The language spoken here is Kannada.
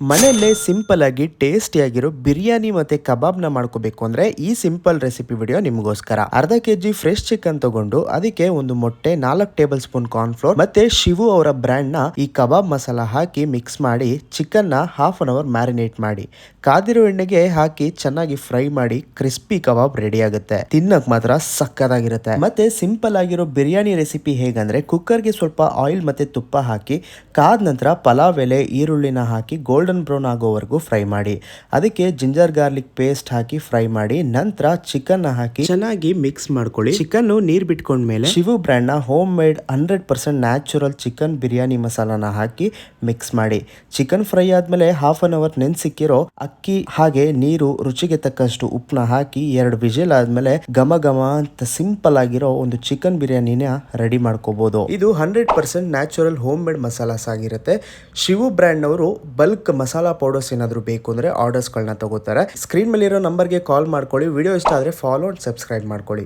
ಮನೆಯಲ್ಲೇ ಸಿಂಪಲ್ ಆಗಿ ಟೇಸ್ಟಿಯಾಗಿರೋ ಬಿರಿಯಾನಿ ಮತ್ತೆ ಕಬಾಬ್ನ ಮಾಡ್ಕೋಬೇಕು ಅಂದ್ರೆ ಈ ಸಿಂಪಲ್ ರೆಸಿಪಿ ವಿಡಿಯೋ ನಿಮಗೋಸ್ಕರ. ಅರ್ಧ ಕೆಜಿ ಫ್ರೆಶ್ ಚಿಕನ್ ತಗೊಂಡು ಅದಕ್ಕೆ ಒಂದು ಮೊಟ್ಟೆ, 4 ಟೇಬಲ್ ಸ್ಪೂನ್ ಕಾರ್ನ್ ಫ್ಲೋರ್ ಮತ್ತೆ ಶಿವು ಅವರ ಬ್ರ್ಯಾಂಡ್ ನ ಈ ಕಬಾಬ್ ಮಸಾಲ ಹಾಕಿ ಮಿಕ್ಸ್ ಮಾಡಿ ಚಿಕನ್ ನ ಹಾಫ್ ಅನ್ ಅವರ್ ಮ್ಯಾರಿನೇಟ್ ಮಾಡಿ ಕಾದಿರೋ ಎಣ್ಣೆಗೆ ಹಾಕಿ ಚೆನ್ನಾಗಿ ಫ್ರೈ ಮಾಡಿ ಕ್ರಿಸ್ಪಿ ಕಬಾಬ್ ರೆಡಿ ಆಗುತ್ತೆ. ತಿನ್ನಕ್ ಮಾತ್ರ ಸಕ್ಕತ್ತಾಗಿರುತ್ತೆ. ಮತ್ತೆ ಸಿಂಪಲ್ ಆಗಿರೋ ಬಿರಿಯಾನಿ ರೆಸಿಪಿ ಹೇಗಂದ್ರೆ ಕುಕ್ಕರ್ಗೆ ಸ್ವಲ್ಪ ಆಯಿಲ್ ಮತ್ತೆ ತುಪ್ಪ ಹಾಕಿ ಕಾದ ನಂತರ ಪಲಾವ್ ಎಲೆ, ಈರುಳ್ಳಿನ ಹಾಕಿ ಗೋಲ್ಡನ್ ಬ್ರೌನ್ ಆಗೋವರೆಗೂ ಫ್ರೈ ಮಾಡಿ ಅದಕ್ಕೆ ಜಿಂಜರ್ ಗಾರ್ಲಿಕ್ ಪೇಸ್ಟ್ ಹಾಕಿ ಫ್ರೈ ಮಾಡಿ ನಂತರ ಚಿಕನ್ ಹಾಕಿ ಚೆನ್ನಾಗಿ ಮಿಕ್ಸ್ ಮಾಡ್ಕೊಳ್ಳಿ. ಚಿಕನ್ ನೀರ್ ಬಿಟ್ಕೊಂಡ್ಮೇಲೆ ಶಿವು ಬ್ರ್ಯಾಂಡ್ ನ home made 100% natural chicken biryani ಮಸಾಲಾನ ಹಾಕಿ ಮಿಕ್ಸ್ ಮಾಡಿ ಚಿಕನ್ ಫ್ರೈ ಆದ್ಮೇಲೆ ಹಾಫ್ ಅನ್ ಅವರ್ ನೆನ್ಸಿಕ್ಕಿರೋ ಅಕ್ಕಿ ಹಾಗೆ ನೀರು ರುಚಿಗೆ ತಕ್ಕಷ್ಟು ಉಪ್ಪನ್ನ ಹಾಕಿ 2 ವಿಜಿಲ್ ಆದ್ಮೇಲೆ ಘಮ ಘಮ ಅಂತ ಸಿಂಪಲ್ ಆಗಿರೋ ಒಂದು ಚಿಕನ್ ಬಿರಿಯಾನಿನ ರೆಡಿ ಮಾಡ್ಕೋಬಹುದು. ಇದು 100% ನ್ಯಾಚುರಲ್ ಹೋಮ್ ಮೇಡ್ ಮಸಾಲಾಸ್ ಆಗಿರುತ್ತೆ. ಶಿವು ಬ್ರ್ಯಾಂಡ್ ಅವರು ಬಲ್ಕ್ ಮಸಾಲಾ ಪೌಡರ್ಸ್ ಏನಾದರೂ ಬೇಕು ಅಂದ್ರೆ ಆರ್ಡರ್ಸ್ಗಳನ್ನ ತಗೋತಾರೆ. ಸ್ಕ್ರೀನ್ ಮೇಲೆ ಇರೋ ನಂಬರ್ಗೆ ಕಾಲ್ ಮಾಡ್ಕೊಳ್ಳಿ. ವಿಡಿಯೋ ಇಷ್ಟ ಆದ್ರೆ ಫಾಲೋ ಅಂಡ್ ಸಬ್ಸ್ಕ್ರೈಬ್ ಮಾಡ್ಕೊಳ್ಳಿ.